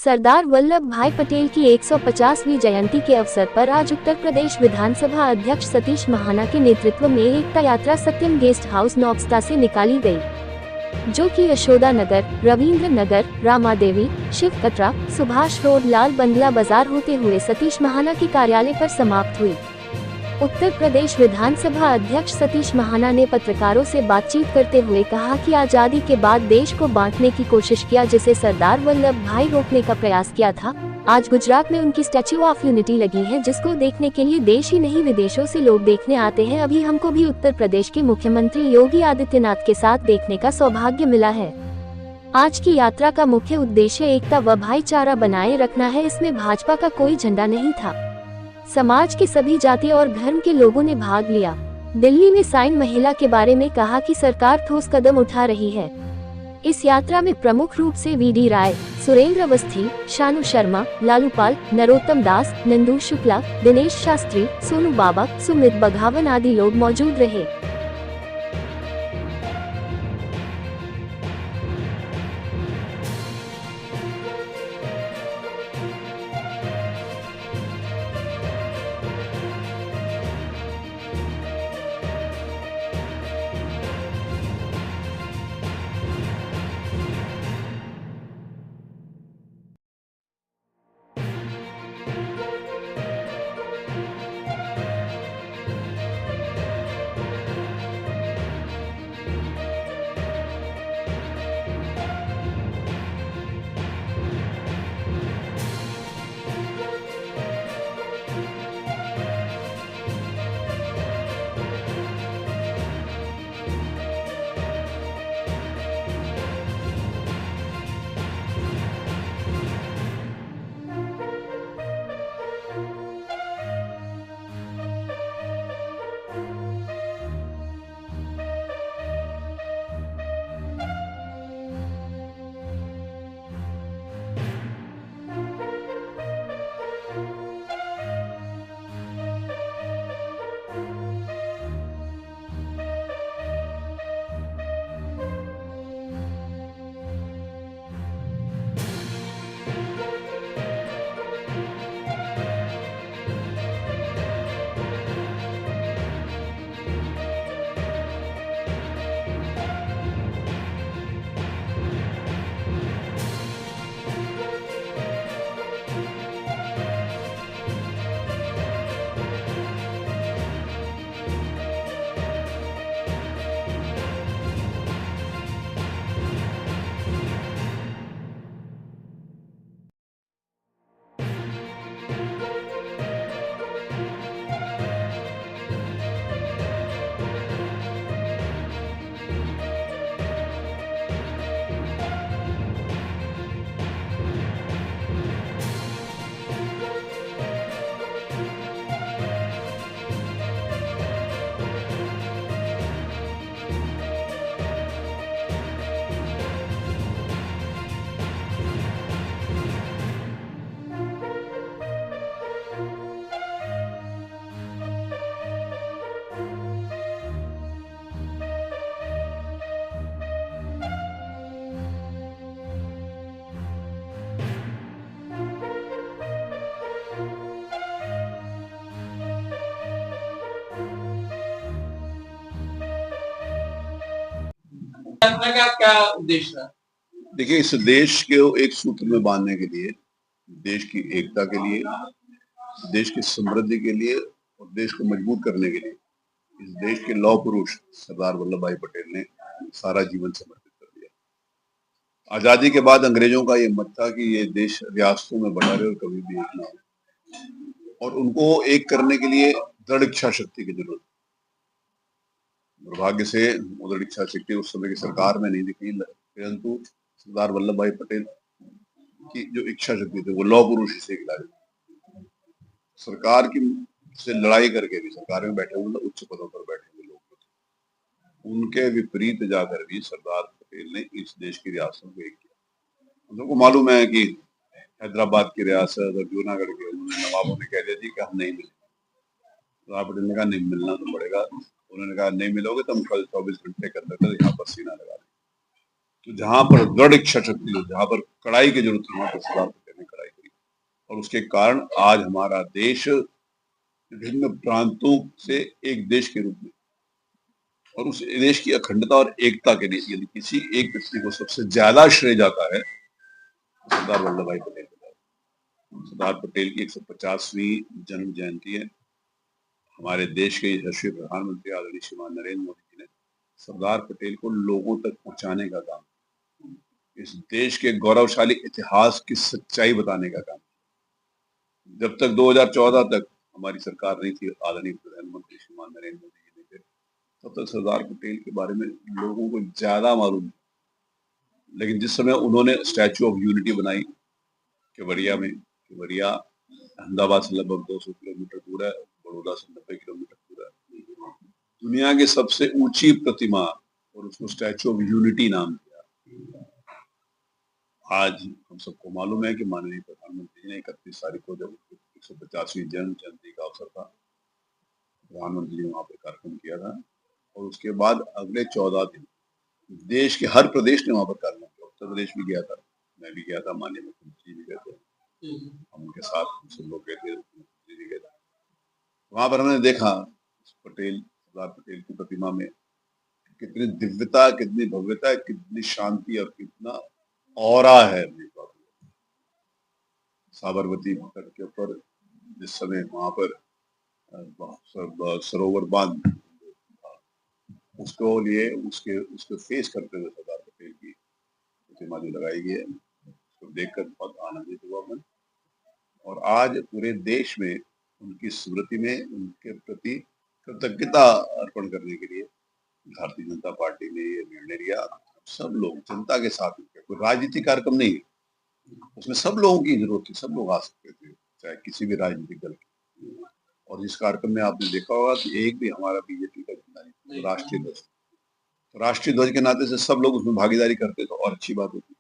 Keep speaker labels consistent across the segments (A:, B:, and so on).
A: सरदार वल्लभ भाई पटेल की 150वीं जयंती के अवसर पर आज उत्तर प्रदेश विधानसभा अध्यक्ष सतीश महाना के नेतृत्व में एकता यात्रा सत्यम गेस्ट हाउस नौक्स्ता से निकाली गई, जो कि यशोदा नगर, रविंद्र नगर, रामा देवी, शिव कटरा, सुभाष रोड, लाल बंगला बाजार होते हुए सतीश महाना के कार्यालय पर समाप्त हुई। उत्तर प्रदेश विधानसभा अध्यक्ष सतीश महाना ने पत्रकारों से बातचीत करते हुए कहा कि आजादी के बाद देश को बांटने की कोशिश किया, जिसे सरदार वल्लभ भाई रोकने का प्रयास किया था। आज गुजरात में उनकी स्टैच्यू ऑफ यूनिटी लगी है, जिसको देखने के लिए देश ही नहीं विदेशों से लोग देखने आते हैं। अभी हमको भी उत्तर प्रदेश के मुख्यमंत्री योगी आदित्यनाथ के साथ देखने का सौभाग्य मिला है। आज की यात्रा का मुख्य उद्देश्य एकता व भाईचारा बनाए रखना है। इसमें भाजपा का कोई झंडा नहीं था। समाज के सभी जाति और धर्म के लोगों ने भाग लिया। दिल्ली में साइन महिला के बारे में कहा कि सरकार ठोस कदम उठा रही है। इस यात्रा में प्रमुख रूप से वीडी राय, सुरेंद्र अवस्थी, शानू शर्मा, लालू पाल, नरोत्तम दास, नंदू शुक्ला, दिनेश शास्त्री, सोनू बाबा, सुमित बघावन आदि लोग मौजूद रहे।
B: यात्रा का क्या उद्देश्य है?
C: देखिए, इस देश को एक सूत्र में बांधने के लिए, देश की एकता के लिए, देश की समृद्धि के लिए और देश को मजबूत करने के लिए इस देश के लौह पुरुष सरदार वल्लभ भाई पटेल ने सारा जीवन समर्पित कर दिया। आजादी के बाद अंग्रेजों का ये मत था कि ये देश रियासतों में बटा रहे और कभी भी एक ना हो, और उनको एक करने के लिए दृढ़ इच्छा शक्ति की जरूरत। दुर्भाग्य से दृढ़ इच्छा शक्ति उस समय की सरकार में नहीं दिखी, परंतु सरदार वल्लभ भाई पटेल की जो इच्छा शक्ति थी वो लौह पुरुष ही से खिलाड़ी। सरकार की से लड़ाई करके भी सरकार में बैठे हुए उच्च पदों पर बैठे हुए लोग थे, उनके विपरीत जाकर भी सरदार पटेल ने इस देश की रियासतों को एक किया। हम लोग को मालूम है कि हैदराबाद की रियासत और जूनागढ़ के नवाबों ने कह दिया जी कि हम नहीं मिलेंगे। सरदार पटेल ने कहा नहीं, मिलना तो पड़ेगा। उन्होंने कहा नहीं मिलोगे तो हम कल 24 घंटे के अंदर यहाँ पर सीना लगा देंगे। तो जहां पर दृढ़ इच्छा शक्ति हो, जहां पर कड़ाई की जरूरत है, वहां पर सरदार पटेल ने और उसके कारण आज हमारा देश विभिन्न प्रांतों से एक देश के रूप में और उस देश की अखंडता और एकता के लिए यदि किसी एक व्यक्ति को सबसे ज्यादा श्रेय जाता है सरदार वल्लभ भाई पटेल को। सरदार पटेल की 150वीं जन्म जयंती है। हमारे देश के यशस्वी प्रधानमंत्री आदरणीय श्रीमान नरेंद्र मोदी जी ने सरदार पटेल को लोगों तक पहुंचाने का काम, इस देश के गौरवशाली इतिहास की सच्चाई बताने का काम। जब तक 2014 तक हमारी सरकार नहीं थी आदरणीय प्रधानमंत्री श्रीमान नरेंद्र मोदी जी ने, तब तक सरदार पटेल के बारे में लोगों को ज्यादा मालूम नहीं। लेकिन जिस समय उन्होंने स्टैचू ऑफ यूनिटी बनाई केवड़िया में, केवड़िया अहमदाबाद से लगभग 200 किलोमीटर दूर है, बड़ौदा से 90 किलोमीटर दूर है, दुनिया की सबसे ऊंची प्रतिमा और उसको स्टैचू ऑफ यूनिटी नाम दिया। आज हम सबको मालूम है कि माननीय प्रधानमंत्री जी ने 31 तारीख को जब 150वीं जन्म जयंती का अवसर था, प्रधानमंत्री जी वहां पर कार्यक्रम किया था और उसके बाद अगले 14 दिन देश के हर प्रदेश ने वहां पर कार्यक्रम किया। उत्तर प्रदेश भी गया था, मैं भी गया था, माननीय मुख्यमंत्री भी गए थे, हम उनके साथ सब लोग गए थे, मुख्यमंत्री भी गए थे। वहां पर हमने देखा सरदार पटेल की प्रतिमा में कितनी दिव्यता, कितनी भव्यता, कितनी शांति और कितना ऑरा है। साबरमती तट के ऊपर जिस समय वहां पर सरोवर बांध उसको लिए उसको फेस करते हुए सरदार पटेल की प्रतिमा जो लगाई गई है, उसको देखकर बहुत आनंदित हुआ मैं। और आज पूरे देश में उनकी स्मृति में उनके प्रति कृतज्ञता अर्पण करने के लिए भारतीय जनता पार्टी ने ये निर्णय लिया। सब लोग जनता के साथ मिलकर, कोई राजनीतिक कार्यक्रम नहीं है, उसमें सब लोगों की जरूरत थी, सब लोग आ सकते थे, चाहे किसी भी राजनीतिक दल के। और इस कार्यक्रम में आपने देखा होगा कि एक भी हमारा बीजेपी का झंडा नहीं, राष्ट्रीय ध्वज, तो राष्ट्रीय ध्वज के नाते से सब लोग उसमें भागीदारी करते तो और अच्छी बात होती,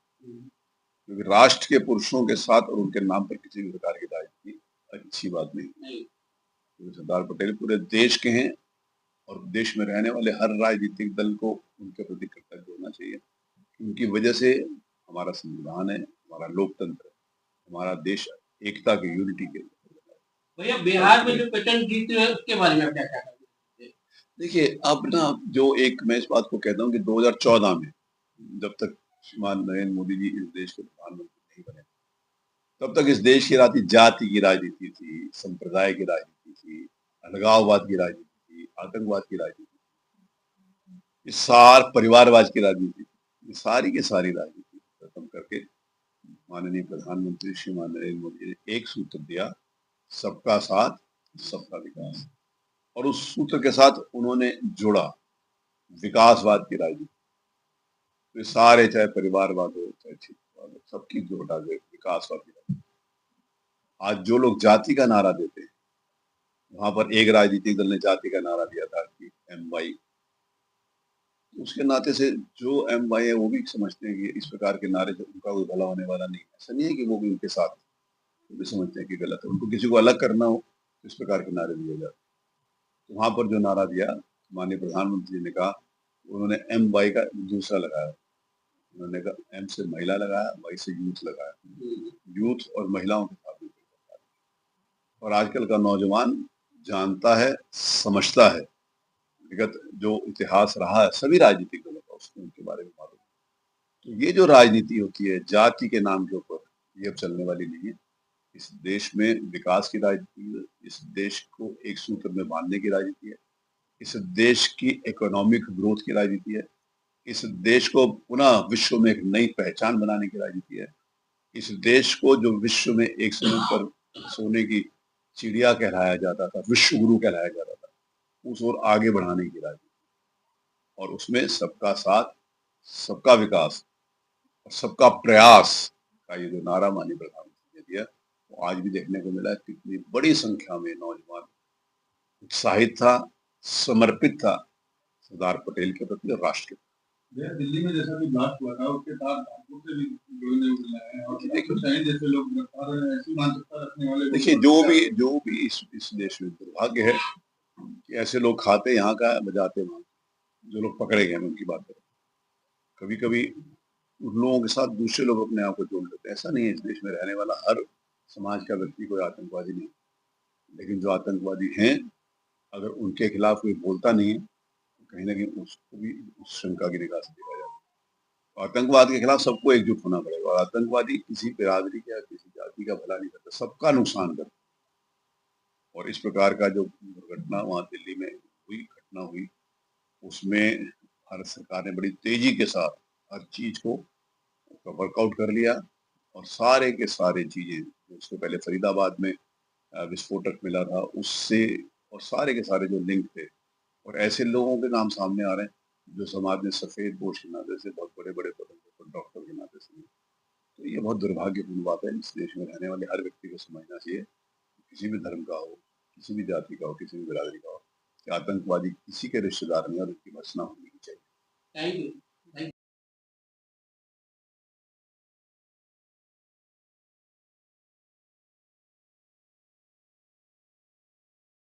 C: क्योंकि राष्ट्र के पुरुषों के साथ और उनके नाम पर किसी भी प्रकार की राजनीति अच्छी बात नहीं। तो सरदार पटेल पूरे देश के हैं और देश में रहने वाले हर राजनीतिक दल को उनके प्रति कृतज्ञ होना चाहिए। उनकी वजह से हमारा संविधान है, हमारा लोकतंत्र है, हमारा देश एकता के, यूनिटी के।
B: भैया बिहार में जो पेटेंट जीते हैं उसके बारे में क्या कहना है?
C: देखिए अब ना, जो एक मैं इस बात को कहता हूँ कि 2014 में जब तक श्रीमान नरेंद्र मोदी जी इस देश के प्रधानमंत्री नहीं बने, तब तक इस देश की जाति की राजनीति थी, संप्रदाय की राजनीति थी, अलगाववाद की राजनीति थी, आतंकवाद की राजनीति थी, इस सार परिवारवाद की राजनीति, सारी की सारी राजनीति खत्म करके माननीय प्रधानमंत्री श्रीमान नरेंद्र मोदी ने एक सूत्र दिया, सबका साथ सबका विकास, और उस सूत्र के साथ उन्होंने जोड़ा विकासवाद की राजनीति। तो सारे, चाहे परिवारवाद हो चाहे क्षेत्रवाद हो, सबकी जोड़ा विकासवाद की राजनीति। आज जो लोग जाति का नारा देते हैं, वहां पर एक राजनीतिक दल ने जाति का नारा दिया था कि MY, उसके नाते से जो MY है वो भी समझते हैं कि इस प्रकार के नारे से उनका कोई भला होने वाला नहीं है। ऐसा नहीं है कि वो भी उनके साथ, वो भी समझते हैं कि गलत है, उनको किसी को अलग करना हो तो इस प्रकार के नारे दिए जाते। तो वहां पर जो नारा दिया माननीय प्रधानमंत्री ने कहा, उन्होंने MY का दूसरा लगाया, उन्होंने कहा M से महिला लगाया, Y से यूथ लगाया, यूथ और महिलाओं के साथ में। और आजकल का नौजवान जानता है, समझता है, विगत जो इतिहास रहा है सभी राजनीतिक दलों का, उसको उनके बारे में मालूम। तो ये जो राजनीति होती है जाति के नाम के ऊपर, ये अब चलने वाली नहीं है। इस देश में विकास की राजनीति है, इस देश को एक सूत्र में बांधने की राजनीति है, इस देश की इकोनॉमिक ग्रोथ की राजनीति है, इस देश को पुनः विश्व में एक नई पहचान बनाने की राजनीति है, इस देश को जो विश्व में एक समय पर सोने की चिड़िया कहलाया जाता था, विश्व गुरु कहलाया जाता था, उस ओर आगे बढ़ाने की राजनीति, और उसमें सबका साथ सबका विकास और सबका प्रयास का ये जो नारा माननीय प्रधानमंत्री ने दिया, वो आज भी देखने को मिला है। कितनी बड़ी संख्या में नौजवान उत्साहित था, समर्पित था सरदार पटेल के प्रति और राष्ट्र के प्रति।
B: दिल्ली में जैसा भी ब्लास्ट हुआ था उसके बाद से भी जोड़ने मिला है और देखिए जैसे लोग गिरफ्तार हैं, ऐसी मानसिकता रखने वाले,
C: देखिए जो भी इस देश में दुर्भाग्य है कि ऐसे लोग खाते यहाँ का बजाते वहां, जो लोग पकड़े गए उनकी बात करें, कभी कभी उन लोगों के साथ दूसरे लोग अपने आप को जोड़ लेते हैं। ऐसा नहीं है, इस देश में रहने वाला हर समाज का व्यक्ति कोई आतंकवादी नहीं, लेकिन जो आतंकवादी हैं अगर उनके खिलाफ कोई बोलता नहीं है तो कहीं ना कहीं उसको भी उस शंका की निगाह से देखा जाता है। आतंकवाद के खिलाफ सबको एकजुट होना पड़ेगा और आतंकवादी किसी बिरादरी का किसी जाति का भला नहीं करता, सबका नुकसान करता। और इस प्रकार का जो दुर्घटना वहाँ दिल्ली में घटना हुई उसमें भारत सरकार ने बड़ी तेजी के साथ हर चीज को वर्कआउट कर लिया और सारे के सारे चीजें उसको पहले फरीदाबाद में विस्फोटक मिला था उससे और सारे के सारे जो लिंक थे और ऐसे लोगों के नाम सामने आ रहे हैं जो समाज में सफेद पोश के नाते से बहुत बड़े बड़े पदों पर डॉक्टर के नाते से। तो ये बहुत दुर्भाग्यपूर्ण बात है। इस देश में रहने वाले हर व्यक्ति को समझना चाहिए, किसी भी धर्म का हो, किसी भी जाति का हो, किसी भी बिरादरी का हो, कि आतंकवादी किसी के रिश्तेदार नहीं और उनकी भर्त्सना होनी चाहिए।
B: Thank you.